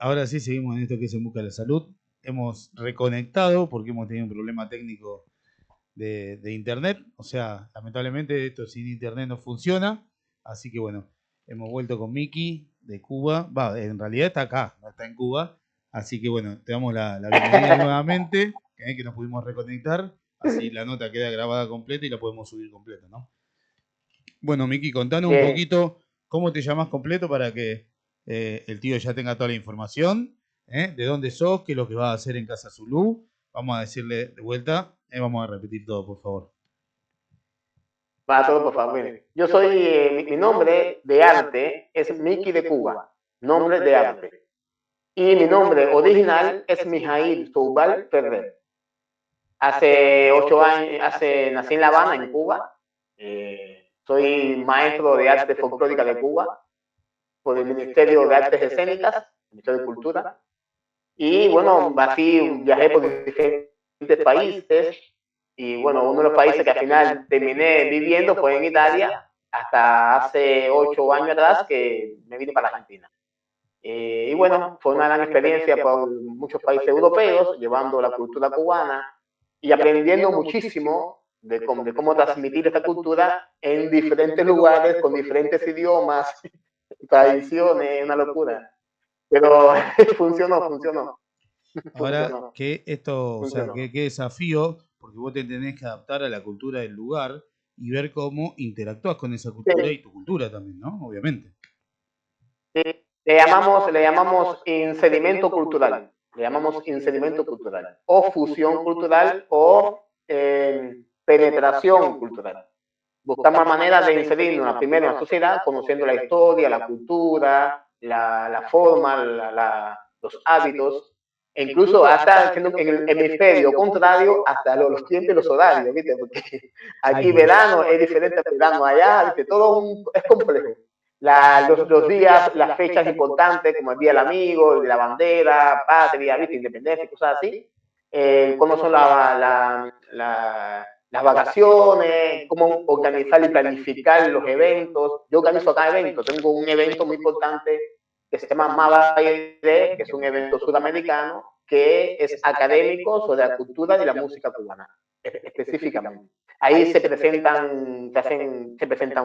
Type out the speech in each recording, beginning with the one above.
Ahora sí seguimos en esto que es En Busca de la Salud. Hemos reconectado porque hemos tenido un problema técnico de internet. O sea, lamentablemente esto sin internet no funciona. Así que bueno, hemos vuelto con Miki de Cuba. Va, en realidad está acá, no está en Cuba. Así que bueno, te damos la bienvenida nuevamente, que nos pudimos reconectar. Así la nota queda grabada completa y la podemos subir completa, ¿no? Bueno, Miki, contanos un Bien, poquito cómo te llamas completo para que el tío ya tenga toda la información, ¿eh? De dónde sos, qué es lo que vas a hacer en Casa Zulú. Vamos a decirle de vuelta, vamos a repetir todo, por favor. para todo por favor. Miren, yo soy, mi nombre de arte es Miki de Cuba, nombre de arte. Y mi nombre original es Mijail Soubal Ferrer. Hace 8 años, nací en La Habana, en Cuba. Soy maestro de arte folclórica de Cuba por el Ministerio de Artes Escénicas, Ministerio de Cultura. Y bueno, así viajé por diferentes países. Y bueno, uno de los países que al final terminé viviendo fue en Italia, hasta hace 8 años atrás que me vine para Argentina. Y bueno, fue una gran experiencia por muchos países europeos, llevando la cultura cubana y aprendiendo muchísimo de cómo transmitir esta cultura en diferentes lugares, con diferentes idiomas, tradiciones, una locura. Pero funcionó, Ahora, funcionó, que esto, o sea, funcionó. qué desafío, porque vos te tenés que adaptar a la cultura del lugar y ver cómo interactúas con esa cultura y Sí, tu cultura también, ¿no? Obviamente. sí. Le llamamos insedimento cultural, le llamamos insedimento cultural, o fusión cultural, o penetración cultural. Buscamos maneras de inserirnos primero en la sociedad, conociendo la historia, la cultura, la forma, los hábitos, e incluso hasta siendo en el hemisferio contrario, hasta los tiempos y los horarios, ¿viste? Porque aquí verano es diferente al verano allá, ¿viste? Es complejo. Los días, las fechas importantes, como el Día del Amigo, el de la bandera, patria, ¿viste? Independencia, cosas así. Cómo son las vacaciones, cómo organizar y planificar los eventos. Yo organizo acá eventos, tengo un evento muy importante que se llama Mavaide, que es un evento sudamericano que es académico sobre la cultura y la música cubana, específicamente. Ahí se presentan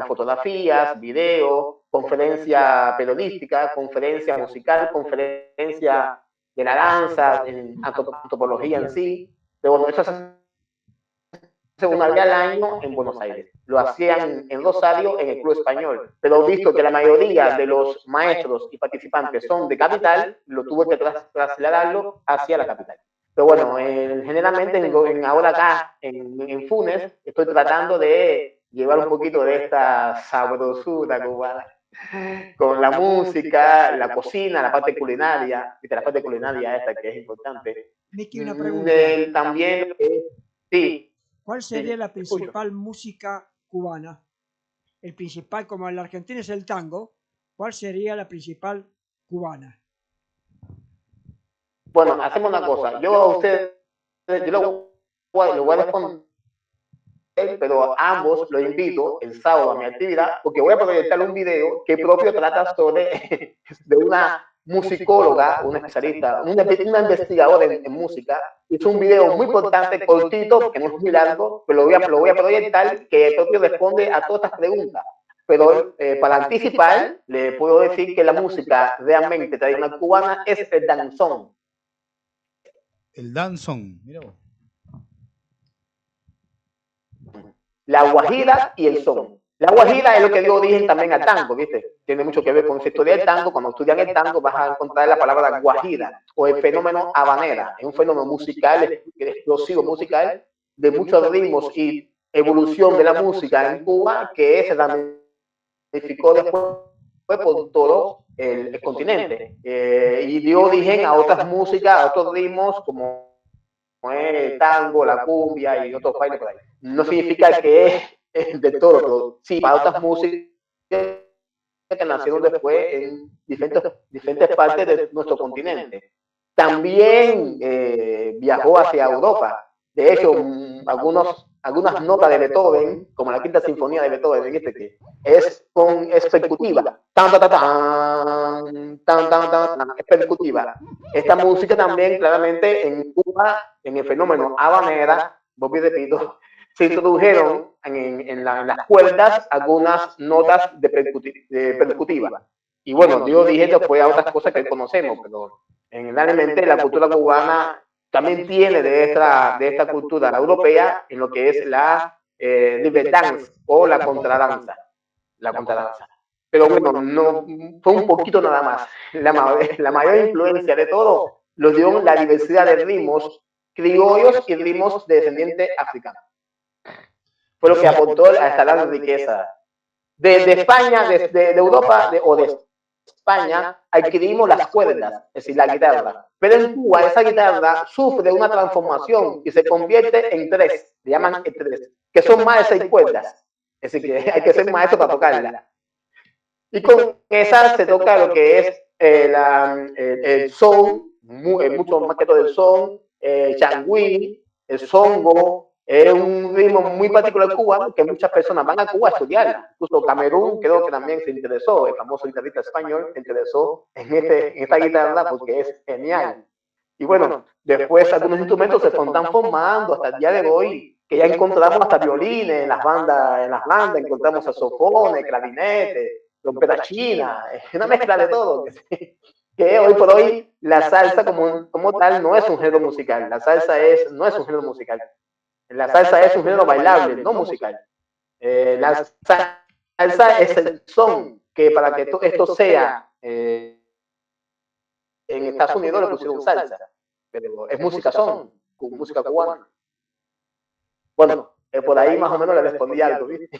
fotografías, videos, conferencia periodística, conferencia musical, conferencia de la danza, en antropología en sí. Pero bueno, eso una vez al año en Buenos Aires. Lo hacían en Rosario, en el Club Español. Pero visto que la mayoría de los maestros y participantes son de capital, lo tuve que trasladarlo hacia la capital. Pero bueno, generalmente ahora acá en Funes estoy tratando de llevar un poquito de esta sabrosura cubana con la música, la cocina, la parte culinaria, la parte culinaria esta que es importante. Miki, una pregunta. También, sí, ¿Cuál sería sí, la escucho. principal música cubana? El principal, como en la Argentina es el tango, ¿cuál sería la principal cubana? Bueno, hacemos una cosa. Yo a ustedes, yo lo voy a responder, pero a ambos los invito el sábado a mi actividad, porque voy a proyectar un video que propio trata sobre de una musicóloga, una especialista, una investigadora en música. Hizo un video muy importante, cortito, que no es muy largo, pero lo voy a proyectar, que propio responde a todas estas preguntas. Pero para anticipar, le puedo decir que la música realmente tradicional cubana es el danzón. El danzón, mira vos. La guajira y el son. La guajira es lo que dio origen también al tango, ¿viste? Tiene mucho que ver con esa historia del tango. Cuando estudian el tango vas a encontrar la palabra guajira o el fenómeno habanera. Es un fenómeno musical, explosivo musical, de muchos ritmos y evolución de la música en Cuba que se ramificó después por todo el continente y dio origen a otras músicas, a otros ritmos como el tango, la cumbia y otros bailes por ahí. No significa que es de todo, pero sí, para otras músicas que nacieron después en diferentes partes de nuestro continente. También viajó hacia Europa. De hecho, algunos algunas notas de Beethoven, como la quinta sinfonía de Beethoven, ¿viste? Que es percutiva. Tan, tan, tan, tan, tan, tan, tan, es percutiva. Esta música también, claramente, en Cuba, en el fenómeno habanera, Bobby repito, se introdujeron en las cuerdas algunas notas de percutiva. Y bueno, yo dije después a otras cosas que conocemos, pero generalmente la cultura cubana también tiene de esta cultura europea en lo que es la libre dance o la contradanza. Pero bueno, no, fue un poquito nada más. La mayor influencia de todo lo dio la diversidad de ritmos criollos y ritmos de descendiente africano. Fue lo que aportó a esta gran riqueza. De España, de Europa o de España, adquirimos las cuerdas, es decir, la guitarra. Pero en Cuba esa guitarra sufre una transformación y se convierte en tres, le llaman tres, que son más de 6 cuerdas. Es decir, que hay que ser maestro para tocarla. Y con esa se toca lo que es el son, mucho más que todo el son, changüí, el songo. Es un ritmo muy particular cubano que muchas personas van a Cuba a estudiarla. Incluso Camerún creo que también se interesó, el famoso guitarrista español se interesó en esta guitarra porque es genial. Y bueno, después algunos instrumentos se están formando hasta el día de hoy, que ya encontramos hasta violines en las bandas encontramos saxofones, clarinetes, trompeta china, una mezcla de todo. Que hoy por hoy la salsa como tal no es un género musical, no es un género musical. La salsa es un género bailable, no musical. La salsa es el son, que para que esto sea, en Estados Unidos le pusieron salsa, pero es música son, música cubana. Bueno, por ahí más o menos le respondí algo, ¿viste?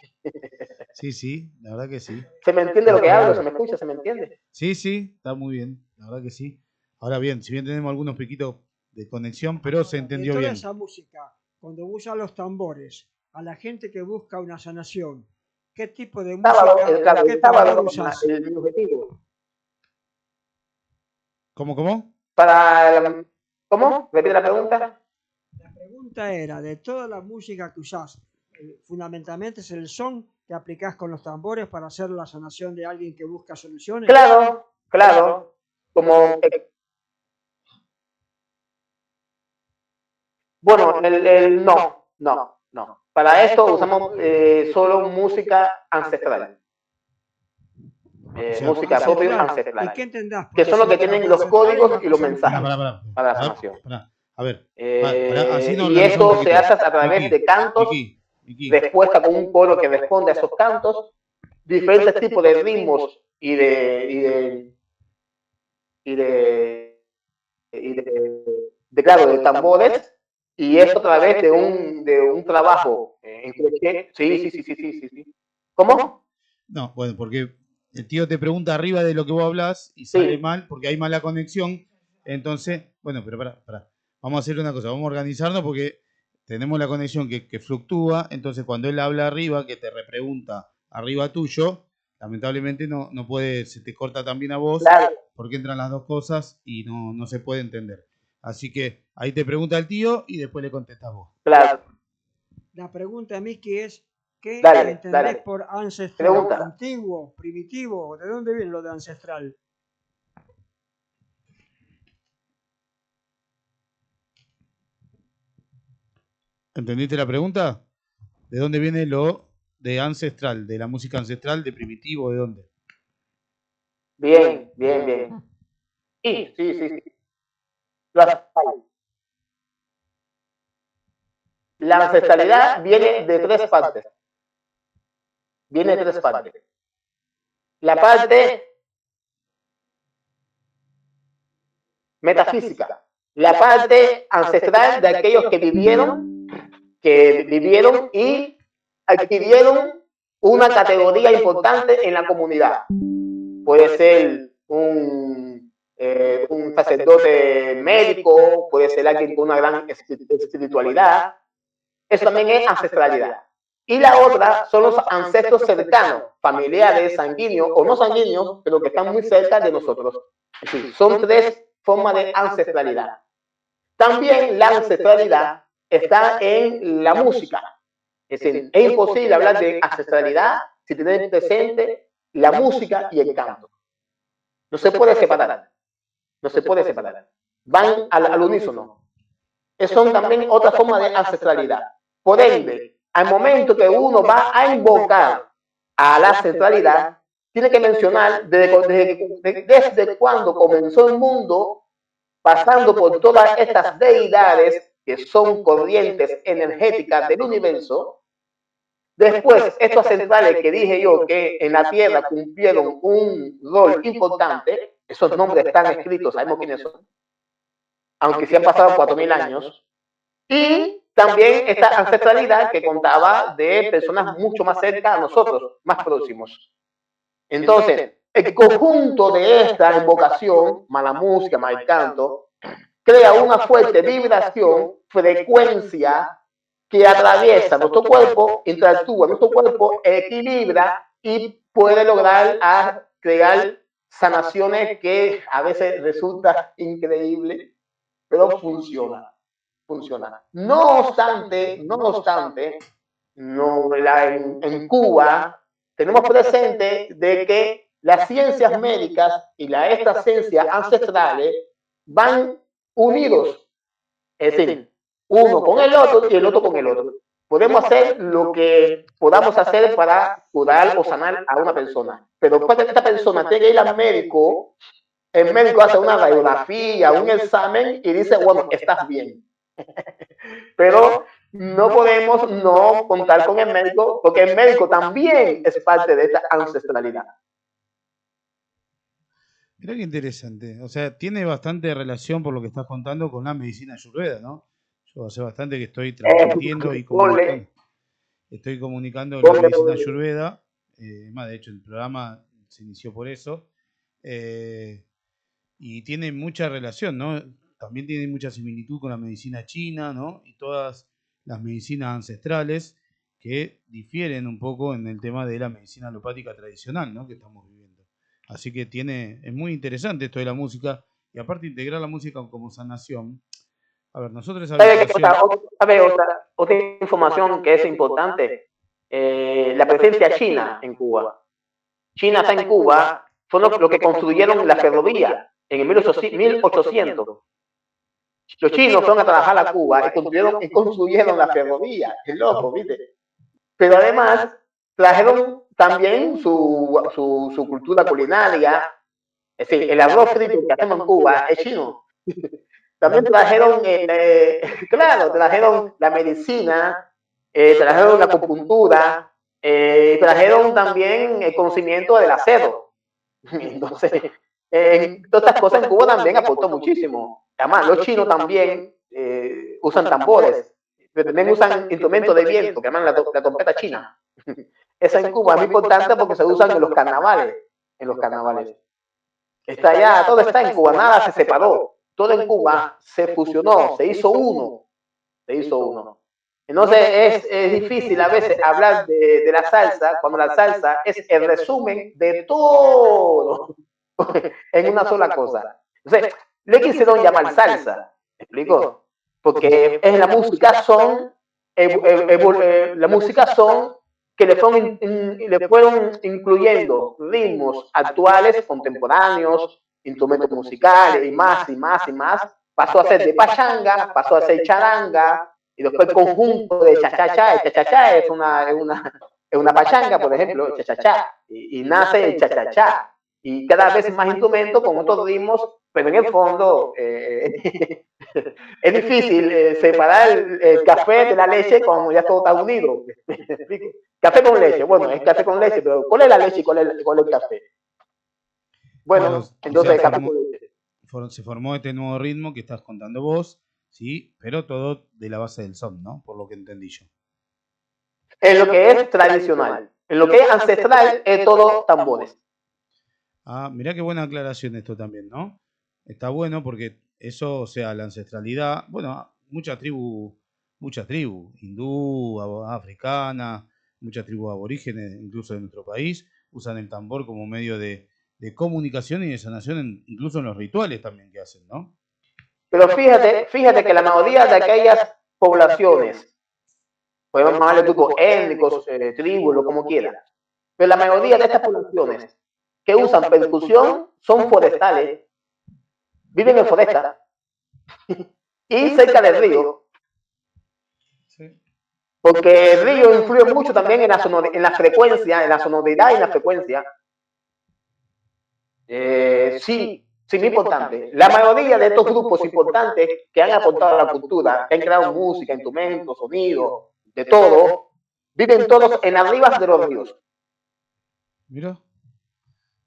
Sí, la verdad que sí. ¿Se me entiende lo que hablo? ¿Se me escucha? ¿Se me entiende? Sí, está muy bien, la verdad que sí. Ahora bien, si bien tenemos algunos piquitos de conexión, pero se entendió bien. Esa música, cuando usa los tambores, a la gente que busca una sanación, ¿qué tipo de música? ¿Qué tambor usas? El objetivo. ¿Cómo? ¿Cómo? ¿Repite la pregunta? La pregunta era, de toda la música que usás, fundamentalmente es el son que aplicás con los tambores para hacer la sanación de alguien que busca soluciones. Claro. Como bueno, no. Para esto usamos solo música ancestral. Música propia ancestral. ¿Y qué entendás? Que son los que tienen los códigos y los mensajes para la sanación. A ver. Así y esto se hace a través de cantos, respuesta con un coro que responde a esos cantos, diferentes tipos de ritmos y de tambores, y esto a través de un trabajo en crochet. Sí. ¿Cómo? No, bueno, porque el tío te pregunta arriba de lo que vos hablas y sale mal, porque hay mala conexión. Entonces, bueno, pero pará. Vamos a hacer una cosa, vamos a organizarnos porque tenemos la conexión que fluctúa. Entonces, cuando él habla arriba, que te repregunta arriba tuyo, lamentablemente no puede, se te corta también a vos, porque entran las dos cosas y no se puede entender. Así que ahí te pregunta el tío y después le contestas vos. Claro. La pregunta, Miki, es ¿qué entendés por ancestral? Pregunta. ¿Antiguo, primitivo? ¿De dónde viene lo de ancestral? ¿Entendiste la pregunta? ¿De dónde viene lo de ancestral? ¿De la música ancestral? ¿De primitivo? ¿De dónde? Bien. Sí. La ancestralidad viene de tres partes. La parte metafísica, la parte ancestral de aquellos que vivieron y adquirieron una categoría importante en la comunidad. Puede ser un sacerdote médico, puede ser alguien con una gran espiritualidad. Eso también es ancestralidad. Y la otra son los ancestros cercanos, familiares, sanguíneos o no sanguíneos, pero que están muy cerca de nosotros. Es decir, son tres formas de ancestralidad. También la ancestralidad está en la música. Es decir, es imposible hablar de ancestralidad sin tener presente la música y el canto. No se puede separar. No se puede separar. Van al unísono. Son también otra forma de ancestralidad. Por ende, al momento que uno va a invocar a la ancestralidad, tiene que mencionar desde cuando comenzó el mundo, pasando por todas estas deidades que son corrientes energéticas del universo. Después, estos ancestrales que dije yo que en la Tierra cumplieron un rol importante, esos nombres están escritos, sabemos quiénes son, aunque se han pasado 4000 años. Y también esta ancestralidad que contaba de personas mucho más cerca a nosotros, más próximos. Entonces, el conjunto de esta invocación, más la música, más el canto, crea una fuerte vibración, frecuencia, que atraviesa nuestro cuerpo, interactúa nuestro cuerpo, equilibra y puede lograr crear sanaciones que a veces resulta increíble, pero funciona. No obstante, en Cuba tenemos presente de que las ciencias médicas y estas ciencias ancestrales van unidos, es decir, uno con el otro y el otro con el otro. Podemos hacer lo que podamos hacer para curar o sanar a una persona, pero después que esta persona tenga que ir al médico, el médico hace una radiografía, un examen y dice, bueno, estás bien. Pero no podemos no contar con el médico, porque el médico también es parte de esta ancestralidad. Mirá qué interesante. O sea, tiene bastante relación por lo que estás contando con la medicina ayurveda, ¿no? Yo hace bastante que estoy transmitiendo y comunicando. Estoy comunicando la medicina ayurveda. Más de hecho, el programa se inició por eso. Y tiene mucha relación, ¿no? También tiene mucha similitud con la medicina china, ¿no? Y todas las medicinas ancestrales que difieren un poco en el tema de la medicina alopática tradicional, ¿no? Que estamos viviendo. Así que es muy interesante esto de la música y aparte integrar la música como sanación. A ver, nosotros otra información que es importante, la presencia china en Cuba. China está en Cuba, fue lo que construyeron la ferrovía en el 1800. Los chinos fueron a trabajar a Cuba y construyeron la ferrovía. Es loco, ¿viste? Pero además trajeron también su cultura culinaria. Es decir, el arroz frito que hacemos en Cuba es chino. También trajeron, trajeron la medicina, trajeron la acupuntura, trajeron también el conocimiento del acero. Entonces, todas estas cosas en Cuba también aportó muchísimo. Además, los chinos también usan tambores, pero también usan instrumentos de viento, que llaman la trompeta china. Esa en Cuba es muy importante porque se usan en los carnavales. Está allá, todo está en Cuba, nada se separó. Todo en Cuba se fusionó, se hizo uno. Entonces es difícil a veces hablar de la salsa cuando la salsa es el resumen de todo en una sola cosa. Entonces, le quisieron llamar salsa, ¿me explico? Porque es la música son que le fueron incluyendo ritmos actuales, contemporáneos, instrumentos musicales y más. Pasó a ser de pachanga, pasó a ser charanga, y después el conjunto de cha-cha-cha. El cha-cha-cha es una pachanga, por ejemplo, el cha-cha-cha, y nace el cha-cha-cha. Y cada vez más instrumentos con otros ritmos, pero en el fondo es difícil separar el café de la leche cuando ya todo está unido. Café con leche, bueno, es café con leche, pero ¿cuál es la leche y cuál es el café? Bueno, entonces café con leche. Se formó este nuevo ritmo que estás contando vos, ¿sí? Pero todo de la base del son, ¿no? Por lo que entendí yo. En lo que es tradicional, en lo que es ancestral, es todo tambores. Ah, mirá qué buena aclaración esto también, ¿no? Está bueno porque eso, o sea, la ancestralidad, bueno, muchas tribus, hindú, africana, muchas tribus aborígenes, incluso de nuestro país, usan el tambor como medio de comunicación y de sanación, incluso en los rituales también que hacen, ¿no? Pero fíjate que la mayoría de aquellas poblaciones podemos llamarle grupos étnicos, tribus, lo como quiera. Pero la mayoría de estas poblaciones que usan percusión son forestales, viven en foresta y cerca del río, porque el río influye mucho también en la frecuencia, en la sonoridad y en la frecuencia. Sí, muy importante. La mayoría de estos grupos importantes que han aportado a la cultura, que han creado música, instrumentos, sonidos, de todo, viven todos en las ribas de los ríos. Mira,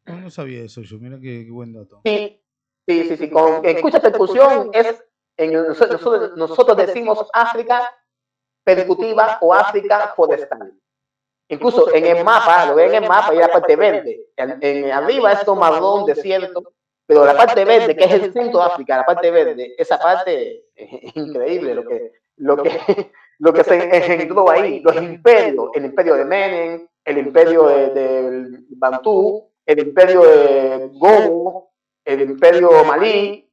no sabía eso yo, mira qué buen dato. Sí. Con escucha percusión nosotros decimos África percutiva o África forestal. Incluso en el mapa, lo ven en el mapa, y la parte verde. Arriba es todo marrón, desierto, pero la parte verde, que es el centro de África, la parte verde, esa parte es increíble lo que se engendró ahí. Los imperios, el imperio de Menem, el imperio de Bantú, el imperio de Gobo, el imperio Malí,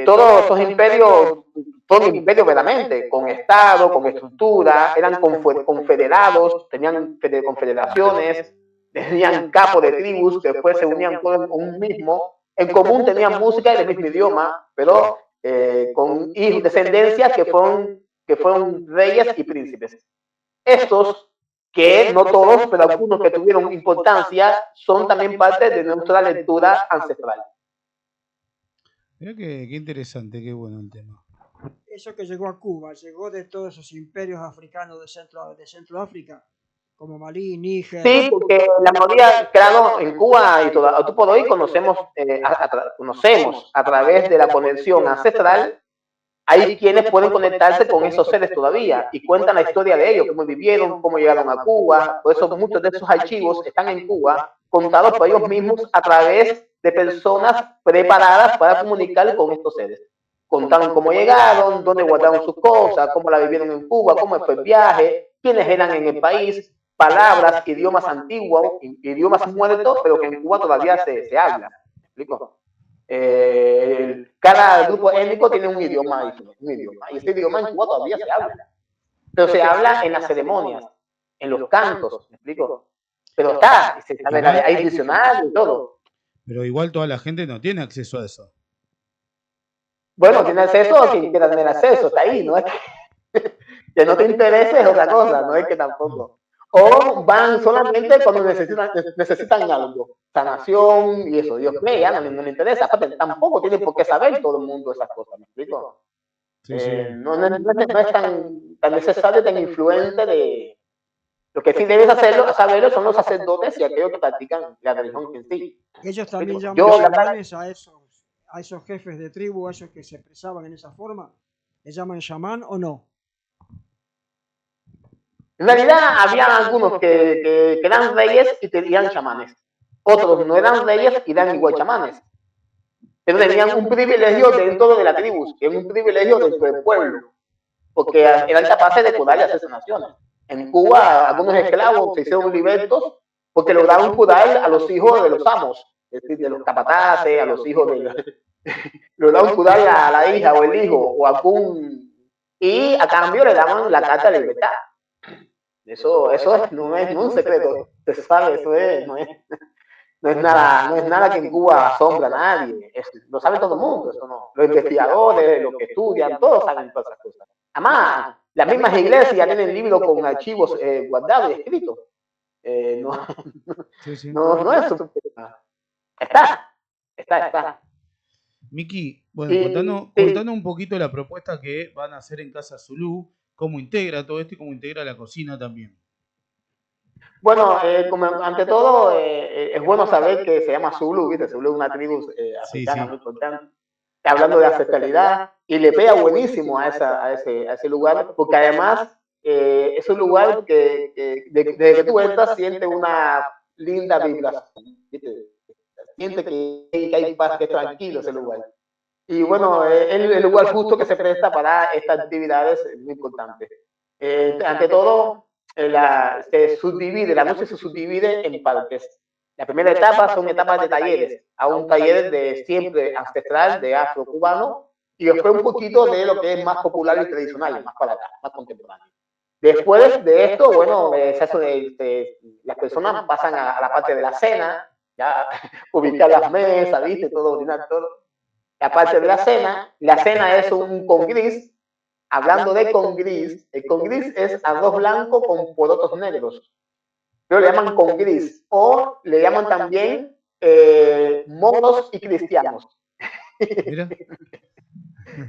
todos esos imperios son imperios verdaderamente, con estado, con estructura, eran confederados, tenían confederaciones, tenían capos de tribus que después se unían todos en un mismo, en común tenían música y el mismo idioma, pero con descendencias que fueron reyes y príncipes. Estos, que no todos, pero algunos que tuvieron importancia, son también parte de nuestra lectura ancestral. Mira qué interesante, qué bueno el tema. Eso que llegó a Cuba, llegó de todos esos imperios africanos de Centroáfrica, como Malí, Níger. Sí, porque la mayoría, claro, en Cuba y tú por hoy conocemos a través de la conexión ancestral. Hay quienes pueden conectarse con esos seres todavía y cuentan la historia de ellos, cómo vivieron, cómo llegaron a Cuba. Por eso muchos de esos archivos están en Cuba, contados por ellos mismos a través de personas preparadas para comunicar con estos seres. Contaron cómo llegaron, dónde guardaron sus cosas, cómo la vivieron en Cuba, cómo fue el viaje, quiénes eran en el país, palabras, idiomas antiguos, idiomas muertos, pero que en Cuba todavía se habla. ¿Me explico? Cada grupo étnico tiene un idioma, y ese idioma en Cuba todavía se habla. Pero se habla en las ceremonias, en los cantos, ¿me explico? Pero hay diccionario y todo. Pero igual toda la gente no tiene acceso a eso. Bueno, tiene acceso a quien quiera tener acceso, está ahí, no es que no te interese es otra cosa, no es que tampoco. O van solamente cuando necesitan algo, sanación y eso. Dios mío, ya no le interesa. Aparte, tampoco tiene por qué saber todo el mundo esas cosas, ¿me explico? Sí, sí. No es tan necesario, tan influente de... Lo que sí debes saberlo son los sacerdotes y aquellos que practican la religión en sí. Ellos también llaman chamanes a esos jefes de tribu, a esos que se expresaban en esa forma. ¿Les llaman chamán o no? En realidad, había algunos que eran reyes y tenían chamanes. Otros no eran reyes y eran igual chamanes. Pero tenían un privilegio dentro de la tribu, que es un privilegio dentro del pueblo, porque eran capaces de curar y hacer sanaciones. En Cuba, algunos esclavos se hicieron libertos porque lograron curar a los hijos de los amos, es decir, de los capataces, a los hijos lograron curar a la hija o el hijo, o algún... Y a cambio le daban la carta de libertad. Eso no es un secreto, se sabe, no es nada que en Cuba asombra a nadie, lo sabe todo el mundo, eso no. Los investigadores, los que estudian, todos saben todas esas cosas. Además, las mismas iglesias tienen libros con archivos guardados y escritos. No es un... Está. Miki, bueno, contanos un poquito la propuesta que van a hacer en Casa Zulú, cómo integra todo esto y cómo integra la cocina también. Bueno, ante todo, es bueno saber que se llama Zulu, ¿viste? Zulu es una tribu africana muy importante, hablando de ancestralidad, y le pega buenísimo a ese lugar, porque además es un lugar que desde que tú entras sientes una linda vibración, ¿viste? Siente que hay paz, que es tranquilo ese lugar. Y bueno, es el lugar justo que se presta para estas actividades muy importantes. Ante todo, la noche se subdivide en partes. La primera etapa son etapas de talleres, a un taller de siempre ancestral, de afro-cubano, y después un poquito de lo que es más popular y tradicional, más para acá, más contemporáneo. Después de esto, bueno, las personas pasan a la parte de la cena, ya ubicar las mesas, ¿viste? Todo, ordenar todo. La parte de la cena es un con gris. Hablando de con gris, el con gris es arroz blanco con porotos negros. Pero le llaman con gris o le llaman también moros y cristianos. Mira. Le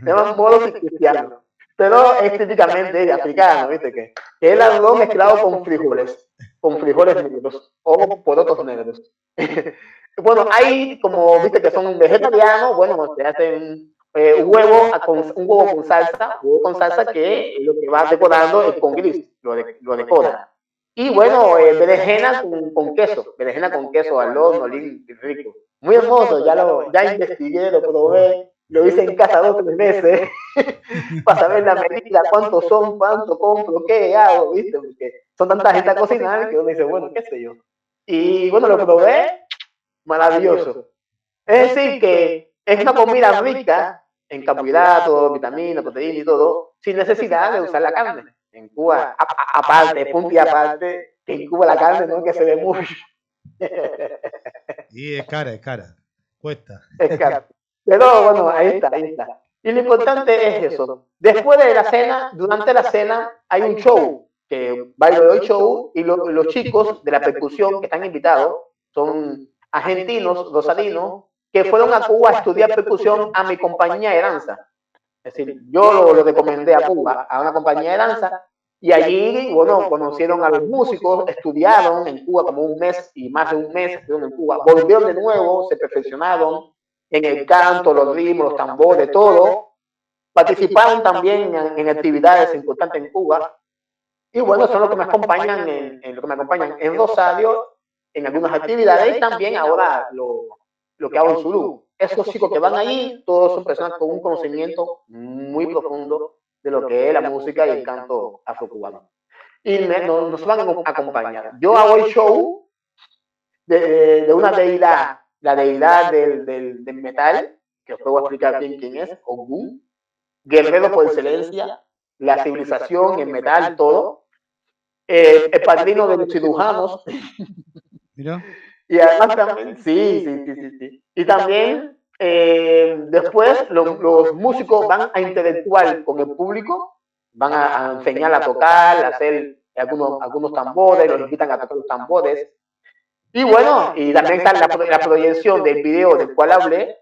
llaman moros y cristianos. Pero es típicamente africano, ¿viste? Que es el arroz mezclado con frijoles negros o porotos negros. Bueno, hay como, viste, que son vegetarianos, bueno, se hacen un huevo con salsa, que lo que va decorando es con gris, lo decora. Y bueno, berenjena con queso al horno, rico. Muy hermoso, ya investigué, lo probé, lo hice en casa 2 o 3 veces para saber la medida, cuántos son, cuánto compro, qué hago, ¿viste? Porque son tanta gente a cocinar que uno dice, bueno, qué sé yo. Y bueno, lo probé, maravilloso. Es decir, que es una comida rica en carbohidratos, vitaminas, proteínas y todo, sin necesidad de usar la carne. En Cuba, aparte, punto y aparte, que en Cuba la carne no es que se ve mucho. Y es cara, cuesta. Es caro. Pero bueno, ahí está. Y lo importante es eso. Después de la cena, durante la cena, hay un show, que bailo de show, y los chicos de la percusión que están invitados son argentinos, rosarinos, que fueron a Cuba a estudiar percusión a mi compañía de danza. Es decir, yo lo recomendé a Cuba, a una compañía de danza, y allí, bueno, conocieron a los músicos, estudiaron en Cuba como un mes y más de un mes estuvieron en Cuba, volvieron de nuevo, se perfeccionaron en el canto, los ritmos, los tambores, todo, participaron también en actividades importantes en Cuba, y bueno, son los que me acompañan en Rosario, en algunas actividades, y también ahora lo que hago en Zulú. Esos chicos que van allí, todos son personas con un conocimiento muy profundo de lo que es la música y el canto afrocubano. Y nos van a acompañar. Yo hago el show de una deidad, la deidad del metal, que os puedo explicar bien quién es, Ogún, guerrero por excelencia, la civilización, el metal, todo. El padrino de los cirujanos. Mira. Y además también, sí. Y también después los músicos van a interactuar con el público, van a enseñar a tocar, a hacer algunos tambores, los invitan a tocar los tambores. Y bueno, y también está la proyección del video del cual hablé,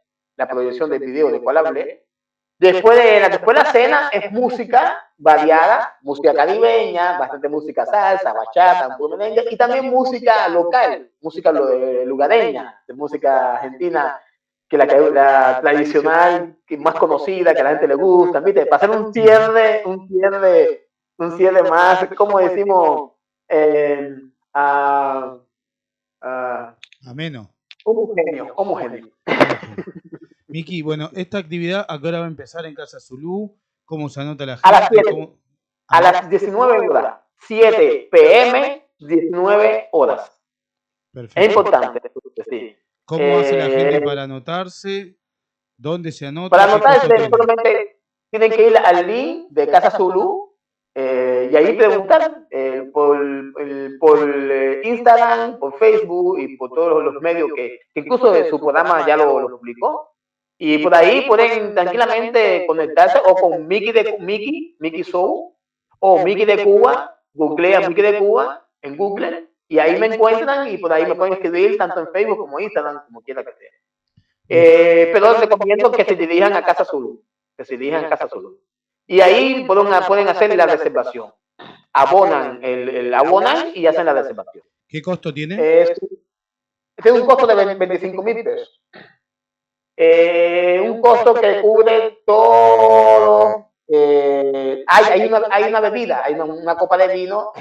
Después de la cena es música variada, música caribeña, bastante música salsa, bachata, merengue, y también música local, música lugareña, de música argentina, que la tradicional, que más conocida, que a la gente le gusta, ¿viste? Para hacer un cierre más, ¿cómo decimos? Ameno. Homogéneo. Miki, bueno, esta actividad ¿a qué hora va a empezar en Casa Zulú? ¿Cómo se anota la gente? A las 7. A las 19 horas. 7 p.m., 19 horas. Perfecto. Es importante. Sí. ¿Cómo hace la gente para anotarse? ¿Dónde se anota? Para anotarse, solamente tienen que ir al link de Casa Zulú y ahí preguntar por Instagram, por Facebook y por todos los medios que incluso de su programa ya lo publicó. Y por ahí pueden tranquilamente conectarse o con Miki Show o Miki de Cuba, googlea Miki de Cuba en Google y ahí me encuentran y por ahí me pueden escribir tanto en Facebook como Instagram, como quiera que sea. Pero les recomiendo que se dirijan a Casa Zulú, y ahí pueden hacer la reservación. Abonan y hacen la reservación. ¿Qué costo tiene? Tiene un costo de 25,000 pesos. Un costo que cubre todo. Hay una bebida, hay una copa de vino,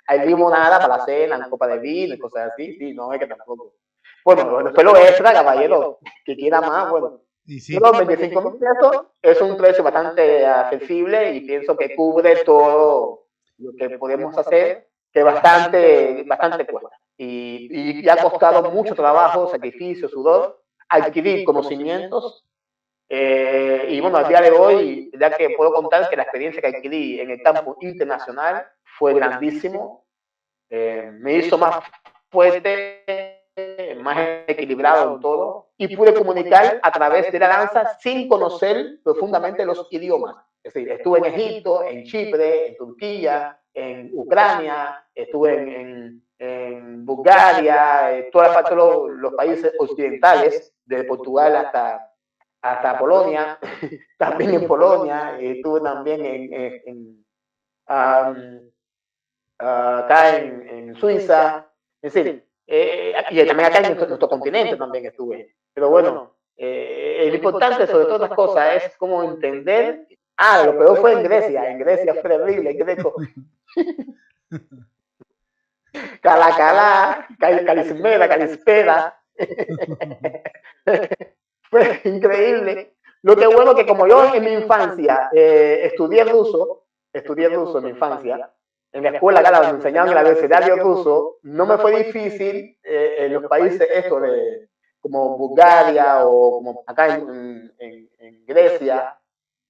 hay limonada para la cena, una copa de vino y cosas así. Sí, no es que tampoco. Bueno, después lo extra, caballero, que quiera más, bueno. Pero 25,000 pesos es un precio bastante accesible y pienso que cubre todo lo que podemos hacer, que bastante cuesta. Y ha costado mucho trabajo, sacrificio, sudor, adquirir conocimientos. Y bueno, al día de hoy ya que puedo contar que la experiencia que adquirí en el campo internacional fue grandísimo. Me hizo más fuerte, más equilibrado en todo, y pude comunicar a través de la danza sin conocer profundamente los idiomas. Es decir, estuve en Egipto, en Chipre, en Turquía, en Ucrania, estuve en Bulgaria, toda la parte de los países occidentales, desde Portugal hasta Polonia, también en Polonia, estuve también acá en Suiza, es decir, y también acá en nuestro continente también estuve. Pero bueno, lo importante sobre todas las cosas es cómo entender. Lo peor fue en Grecia fue terrible, en Greco. Calacalá, Calispera. Fue increíble. Lo que bueno que como yo en mi infancia estudié ruso en mi infancia, en la escuela acá me enseñaban el abecedario ruso, no me fue difícil en los países estos de como Bulgaria o como acá en Grecia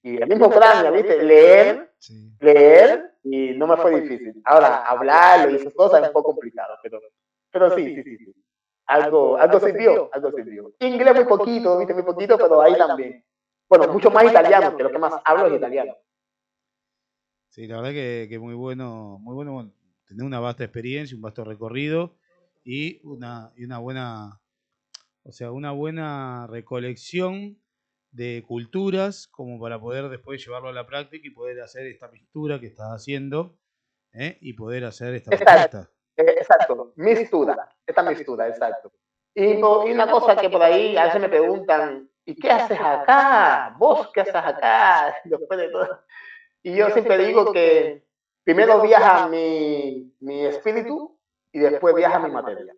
y el mismo Ucrania, ¿viste? Leer y no me fue difícil. Ahora, hablarlo y esas cosas es un poco complicado, pero sí. Algo sirvió. Inglés muy poquito, ¿viste? Muy poquito, pero ahí también. Bueno, mucho más italiano, que lo que más hablo es italiano. Sí, la verdad que muy bueno, tener una vasta experiencia, un vasto recorrido y una buena, o sea, una buena recolección de culturas como para poder después llevarlo a la práctica y poder hacer esta mistura que estás haciendo, y poder hacer esta propuesta. Exacto, esta mistura, exacto. Y una cosa que por ahí a veces me preguntan, ¿y qué haces acá? ¿Vos qué haces acá? Después de todo. Y yo siempre digo que primero viaja mi espíritu y después viaja mi materia.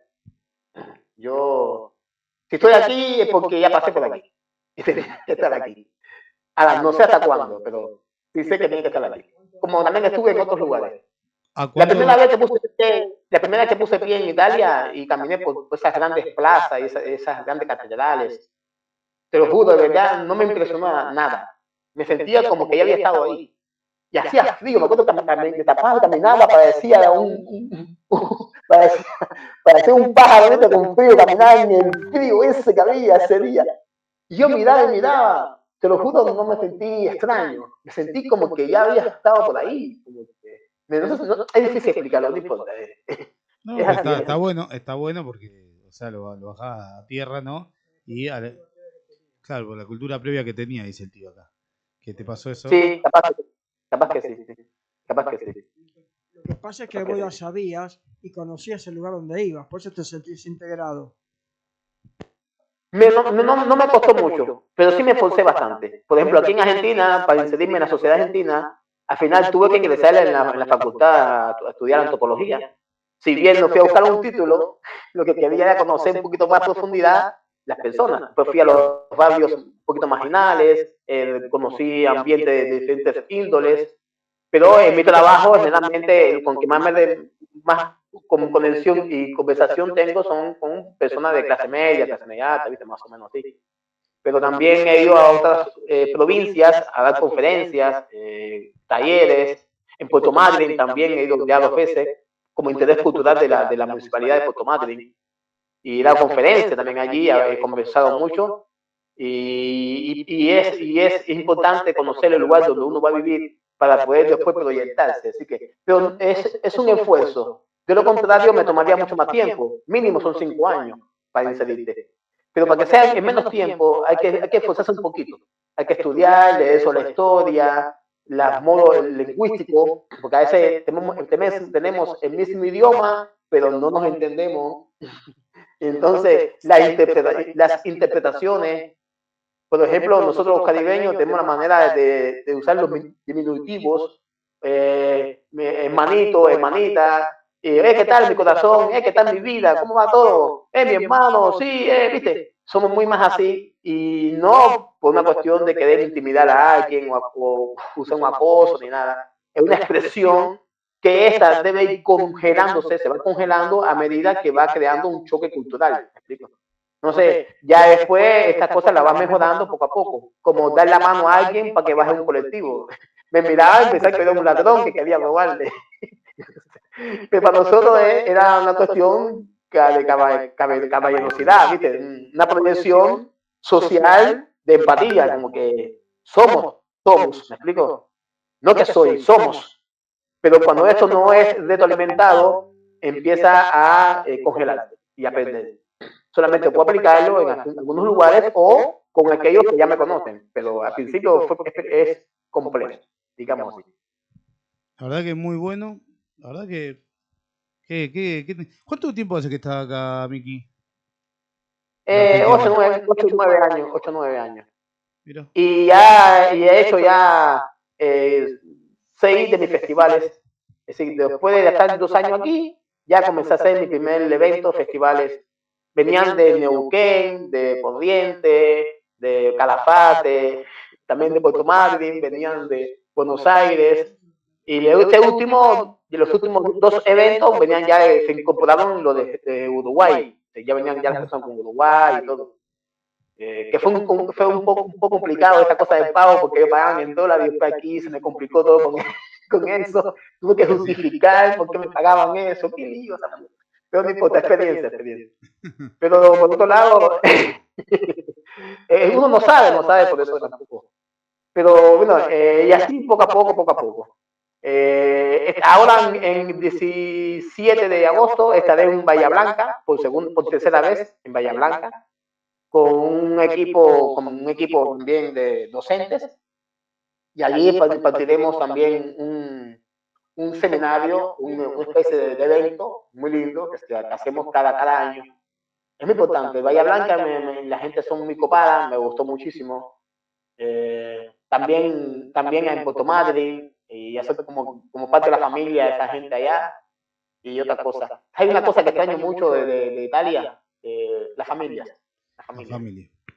Yo, si estoy aquí es porque ya pasé por aquí. Y tenía que estar aquí. Ahora, no sé hasta cuándo, pero sí sé que tiene que estar aquí. Como también estuve en otros lugares. La primera vez que puse pie en Italia y caminé por esas grandes plazas y esas grandes catedrales, te lo juro, de verdad, no me impresionó nada. Me sentía como que ya había estado ahí. Y hacía frío, me acuerdo que me tapaba, caminaba, parecía parecía un pájaro con frío, caminaba en el frío ese que había ese día. Y yo miraba, te lo juro, no me sentí extraño, me sentí como que ya había estado por ahí. No, es difícil explicarlo, no importa. No, está bueno porque, o sea, lo bajás a tierra, ¿no? Y, claro, por la cultura previa que tenía, dice el tío acá. ¿Qué te pasó eso? Sí, capaz que sí. Lo que pasa es que vos ya sabías y conocías el lugar donde ibas, por eso te sentís integrado. No me costó mucho, pero sí me esforcé bastante. Por ejemplo, aquí en Argentina, para inserirme en la sociedad argentina, al final tuve que ingresar en la facultad a estudiar antropología. Si bien no fui a buscar un título, lo que quería era conocer un poquito más profundidad las personas. Pues fui a los barrios un poquito marginales, conocí ambientes de diferentes índoles, pero en mi trabajo, generalmente, con que más conexión y conversación tengo son con personas de clase media alta, ¿viste? Más o menos así. Pero también he ido a otras provincias a dar conferencias, talleres. En Puerto Madryn también he ido ya 2 veces como interés cultural de la municipalidad de Puerto Madryn. Y he dado conferencias también allí, he conversado mucho. Y es importante conocer el lugar donde uno va a vivir para poder después proyectarse. Así que, pero es un esfuerzo. De lo contrario, me tomaría mucho más tiempo. Mínimo son 5 años para inserirte. Pero para que sea en menos tiempo, hay que esforzarse un poquito. Hay que estudiar de eso, la historia, los modos lingüísticos, porque a veces tenemos el mismo idioma, pero no nos entendemos. Entonces, las interpretaciones, por ejemplo, nosotros los caribeños tenemos una manera de usar los diminutivos, hermanito, hermanita, ¿qué tal mi corazón? ¿Qué tal mi vida? ¿Cómo va todo? Mi hermano, sí, ¿viste? Somos muy más así y no por una cuestión de querer intimidar a alguien o usar un acoso ni nada. Es una expresión que esta debe ir congelándose, se va congelando a medida que va creando un choque cultural. ¿Me explico? Entonces, ya después estas cosas las vas mejorando poco a poco, como dar la mano a alguien para que baje un colectivo. Me miraba y pensaba que era un ladrón que quería robarle. Pero para nosotros era una cuestión de caballerosidad, ¿viste? Una proyección social de empatía, como que somos, ¿me explico? No que soy, somos. Pero cuando esto no es retroalimentado, empieza a congelarse y a perder. Solamente puedo aplicarlo en algunos lugares o con aquellos que ya me conocen, pero al principio es complejo, digamos así. La verdad que es muy bueno. La verdad que... ¿Cuánto tiempo hace que estás acá, Miki? 8 o 9 años. Mira. Y ya he hecho ya 6 de mis festivales. Es decir, después de estar 2 años aquí, ya comencé a hacer mi primer evento, festivales. Venían de Neuquén, de Corrientes, de Calafate, también de Puerto Madryn, venían de Buenos Aires. Y de los últimos 2 eventos venían ya, se incorporaron lo de Uruguay. Ya venían ya las personas con Uruguay y todo. Que fue un poco complicado esta cosa del pago porque ellos pagaban en dólares y después aquí se me complicó todo con eso. Tuve que justificar por qué me pagaban eso. Qué lío. Pero no importa, experiencia. Pero por otro lado, uno no sabe por eso tampoco. Pero bueno, y así poco a poco. Ahora en 17 de agosto estaré en Bahía Blanca, por tercera vez en Bahía Blanca, con un equipo también de docentes, y allí impartiremos también un seminario, una especie de evento muy lindo que hacemos cada año. Es muy importante. Bahía Blanca, la gente son muy copada, me gustó muchísimo. También en Puerto Madryn, y ya soy como parte de la familia de esa gente allá, y otra cosa. Hay una cosa que extraño mucho de Italia, la familia.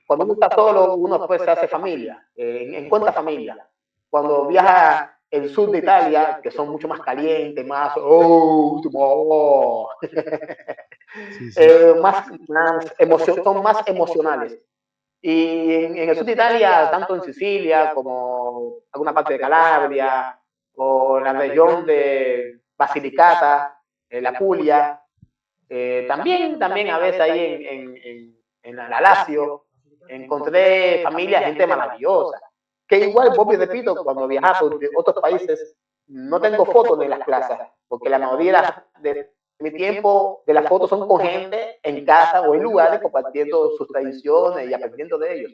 Cuando uno está solo, uno después se hace familia, encuentra familia. Cuando viaja el sur de Italia, que son mucho más calientes, más, son más emocionales. Y en el sur de Italia, tanto en Sicilia como alguna parte de Calabria, o la región de Basilicata, la Puglia, también a veces ahí en la Lazio, encontré familia, gente maravillosa. Que igual, Bobby, repito, cuando viajaba por otros países, no tengo fotos de las plazas, porque la mayoría de mi tiempo de las fotos son con gente en casa o en lugares compartiendo sus tradiciones y aprendiendo de ellos.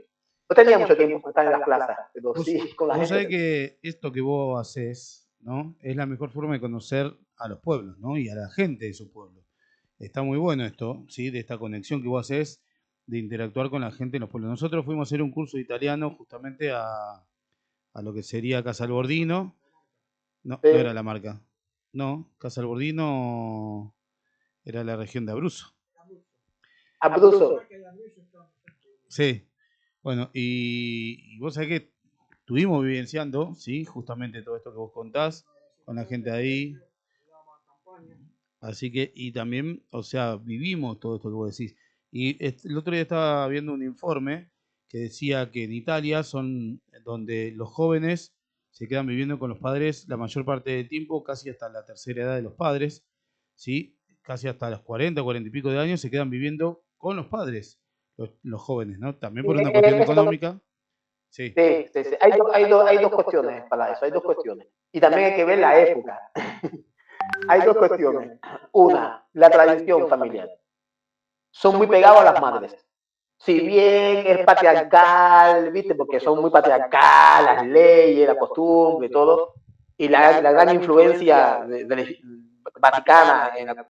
No tenía mucho tiempo para estar en las plazas, pero sí con la gente. Vos sabés que esto que vos haces, ¿no? Es la mejor forma de conocer a los pueblos, ¿no? Y a la gente de esos pueblos. Está muy bueno esto, ¿sí? De esta conexión que vos haces de interactuar con la gente en los pueblos. Nosotros fuimos a hacer un curso de italiano justamente a lo que sería Casalbordino. No, sí. No era la marca. No, Casalbordino era la región de Abruzzo. Abruzzo. Sí. Bueno, y vos sabés que estuvimos vivenciando, ¿sí? Justamente todo esto que vos contás con la gente ahí. Así que, y también, o sea, vivimos todo esto que vos decís. Y el otro día estaba viendo un informe que decía que en Italia son donde los jóvenes se quedan viviendo con los padres la mayor parte del tiempo, casi hasta la tercera edad de los padres, ¿sí? Casi hasta los 40 y pico de años se quedan viviendo con los padres, los jóvenes, ¿no? También por una cuestión económica. Sí. Sí. Hay dos cuestiones para eso, hay dos cuestiones. Y también hay que ver la época. Hay dos cuestiones. Una, la tradición familiar. Son muy pegados a las madres. Si bien es patriarcal, ¿viste? Porque son muy patriarcal, las leyes, la costumbre y todo, y la gran influencia vaticana en la